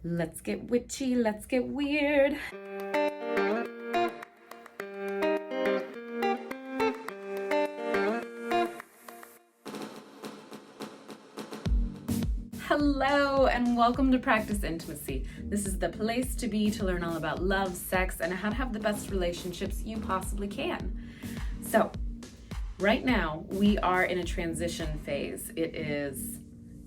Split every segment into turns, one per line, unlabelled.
Let's get witchy, let's get weird. Hello and welcome to Practice Intimacy. This is the place to be to learn all about love, sex, and how to have the best relationships you possibly can. So, right now we are in a transition phase. It is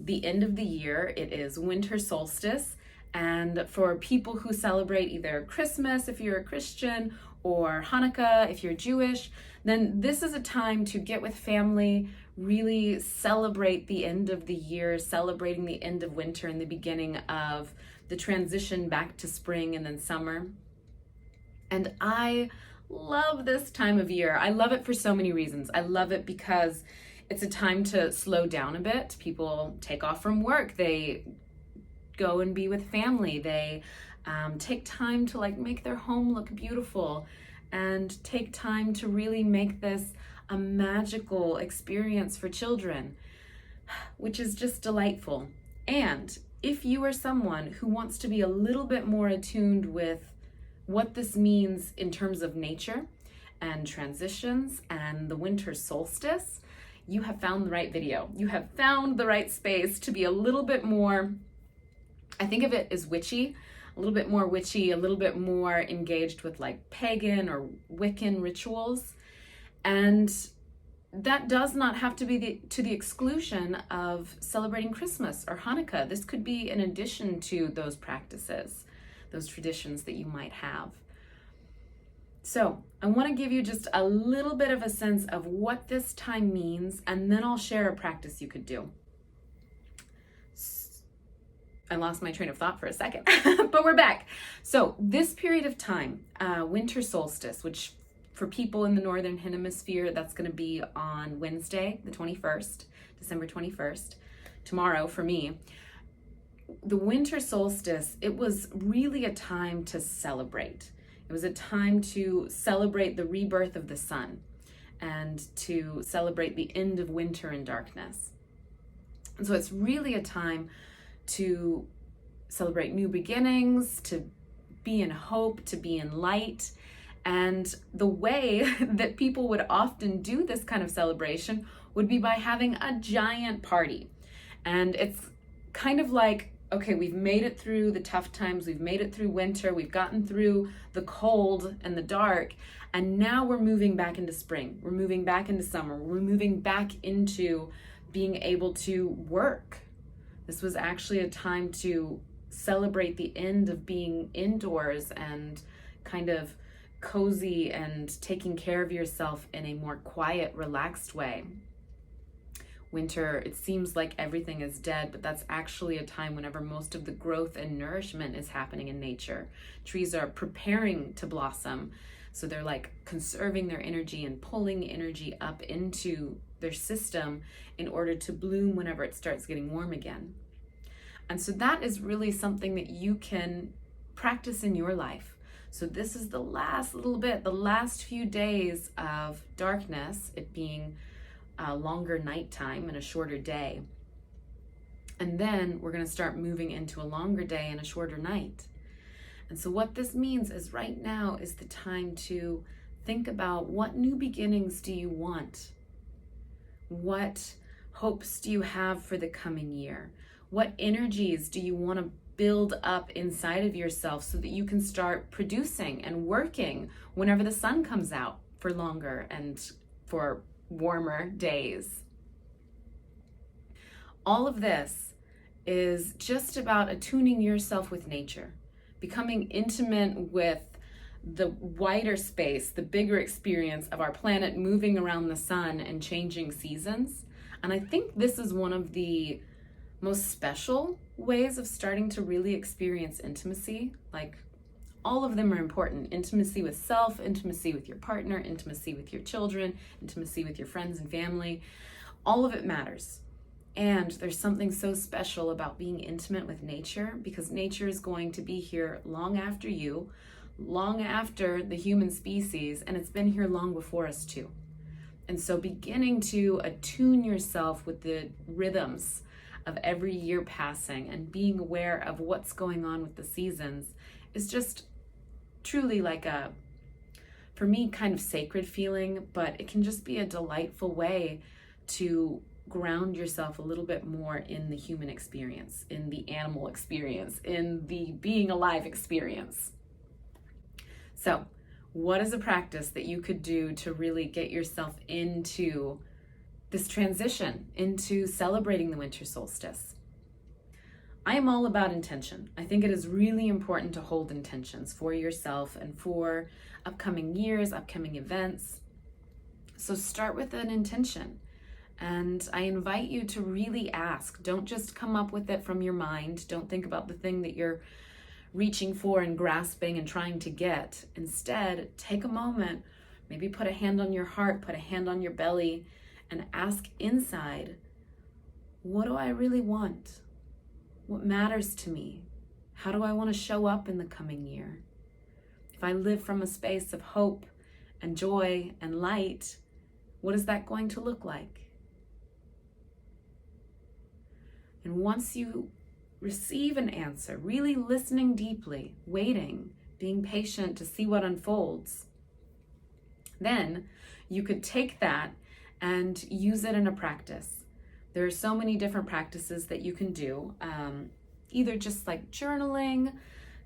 the end of the year. It is Winter Solstice. And for people who celebrate either Christmas, if you're a Christian, or Hanukkah, if you're Jewish, then this is a time to get with family, really celebrate the end of the year, celebrating the end of winter and the beginning of the transition back to spring and then summer. And I love this time of year. I love it for so many reasons. I love it because it's a time to slow down a bit. People take off from work. They go and be with family. They take time to make their home look beautiful and take time to really make this a magical experience for children, which is just delightful. And if you are someone who wants to be a little bit more attuned with what this means in terms of nature and transitions and the winter solstice, you have found the right video. You have found the right space to be a little bit more, I think of it as witchy, a little bit more witchy, a little bit more engaged with pagan or Wiccan rituals. And that does not have to be to the exclusion of celebrating Christmas or Hanukkah. This could be in addition to those practices, those traditions that you might have. So I want to give you just a little bit of a sense of what this time means, and then I'll share a practice you could do. I lost my train of thought for a second, but we're back. So this period of time, winter solstice, which for people in the Northern Hemisphere, that's going to be on Wednesday, the 21st, December 21st, tomorrow for me. The winter solstice, it was really a time to celebrate. It was a time to celebrate the rebirth of the sun and to celebrate the end of winter and darkness. And so it's really a time to celebrate new beginnings, to be in hope, to be in light. And the way that people would often do this kind of celebration would be by having a giant party. And it's kind of like, okay, we've made it through the tough times, we've made it through winter, we've gotten through the cold and the dark, and now we're moving back into spring, we're moving back into summer, we're moving back into being able to work. This was actually a time to celebrate the end of being indoors and kind of cozy and taking care of yourself in a more quiet, relaxed way. Winter, it seems like everything is dead, but that's actually a time whenever most of the growth and nourishment is happening in nature. Trees are preparing to blossom, so they're conserving their energy and pulling energy up into their system in order to bloom whenever it starts getting warm again. And so that is really something that you can practice in your life. So this is the last little bit, the last few days of darkness, it being a longer nighttime and a shorter day. And then we're going to start moving into a longer day and a shorter night. And so what this means is right now is the time to think about, what new beginnings do you want? What hopes do you have for the coming year? What energies do you want to build up inside of yourself so that you can start producing and working whenever the sun comes out for longer and for warmer days? All of this is just about attuning yourself with nature, becoming intimate with the wider space, the bigger experience of our planet moving around the sun and changing seasons. And I think this is one of the most special ways of starting to really experience intimacy. All of them are important. Intimacy with self, intimacy with your partner, intimacy with your children, intimacy with your friends and family. All of it matters. And there's something so special about being intimate with nature, because nature is going to be here long after you, long after the human species, and it's been here long before us too. And so beginning to attune yourself with the rhythms of every year passing and being aware of what's going on with the seasons is just truly like a, for me, kind of sacred feeling, but it can just be a delightful way to ground yourself a little bit more in the human experience, in the animal experience, in the being alive experience. So, what is a practice that you could do to really get yourself into this transition, into celebrating the winter solstice? I am all about intention. I think it is really important to hold intentions for yourself and for upcoming years, upcoming events. So start with an intention. And I invite you to really ask. Don't just come up with it from your mind. Don't think about the thing that you're reaching for and grasping and trying to get. Instead, take a moment, maybe put a hand on your heart, put a hand on your belly, and ask inside, what do I really want? What matters to me? How do I want to show up in the coming year? If I live from a space of hope and joy and light, what is that going to look like? And once you receive an answer, really listening deeply, waiting, being patient to see what unfolds, then you could take that and use it in a practice. There are so many different practices that you can do, either just like journaling,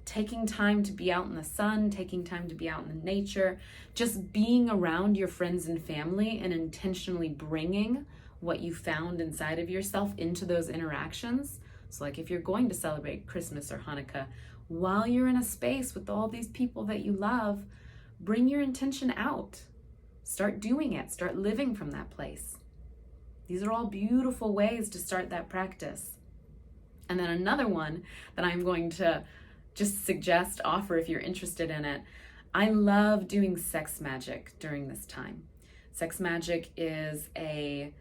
taking time to be out in the sun, taking time to be out in nature, just being around your friends and family and intentionally bringing what you found inside of yourself into those interactions. So like if you're going to celebrate Christmas or Hanukkah, while you're in a space with all these people that you love, bring your intention out. Start doing it. Start living from that place. These are all beautiful ways to start that practice. And then another one that I'm going to just suggest, offer if you're interested in it. I love doing sex magic during this time. Sex magic is a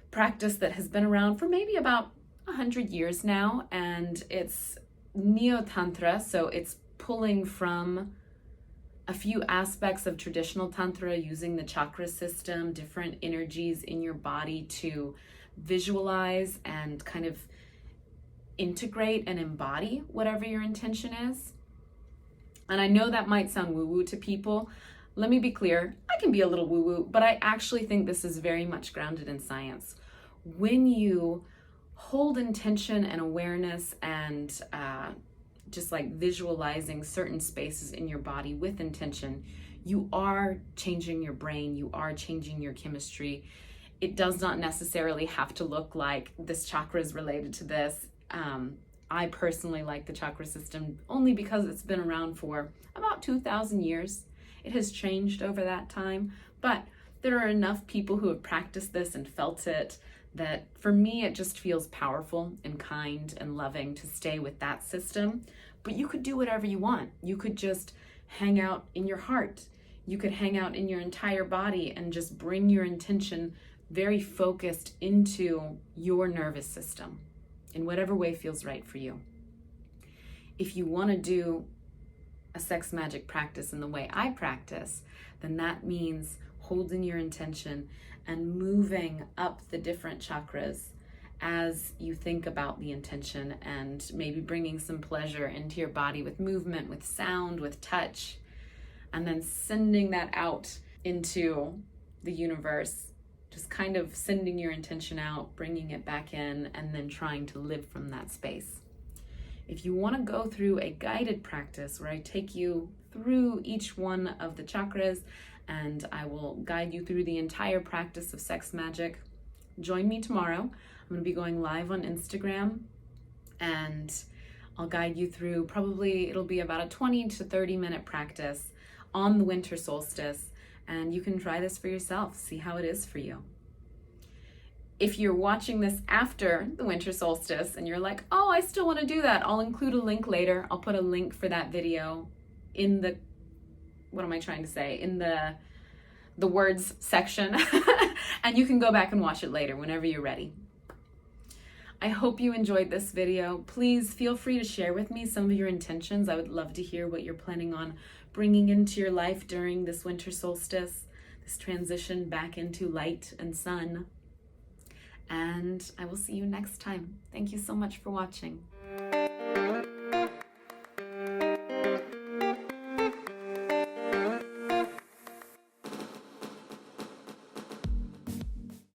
practice that has been around for maybe about 100 years now, and it's neo-tantra, so it's pulling from a few aspects of traditional tantra, using the chakra system, different energies in your body to visualize and kind of integrate and embody whatever your intention is. And I know that might sound woo-woo to people. Let me be clear, I can be a little woo-woo, but I actually think this is very much grounded in science. When you hold intention and awareness and just like visualizing certain spaces in your body with intention, you are changing your brain, you are changing your chemistry. It does not necessarily have to look like this chakra is related to this. I personally like the chakra system only because it's been around for about 2,000 years. It has changed over that time, but there are enough people who have practiced this and felt it that for me it just feels powerful and kind and loving to stay with that system. But you could do whatever you want. You could just hang out in your heart. You could hang out in your entire body and just bring your intention very focused into your nervous system in whatever way feels right for you. If you want to do a sex magic practice in the way I practice, then that means holding your intention and moving up the different chakras as you think about the intention, and maybe bringing some pleasure into your body with movement, with sound, with touch, and then sending that out into the universe, just kind of sending your intention out, bringing it back in, and then trying to live from that space. If you want to go through a guided practice where I take you through each one of the chakras and I will guide you through the entire practice of sex magic, join me tomorrow. I'm going to be going live on Instagram, and I'll guide you through, probably it'll be about a 20 to 30 minute practice on the winter solstice, and you can try this for yourself, see how it is for you. If you're watching this after the winter solstice and you're like, oh, I still want to do that, I'll include a link later. I'll put a link for that video in the, in the words section, and you can go back and watch it later whenever you're ready. I hope you enjoyed this video. Please feel free to share with me some of your intentions. I would love to hear what you're planning on bringing into your life during this winter solstice, this transition back into light and sun. and I will see you next time. Thank you so much for watching.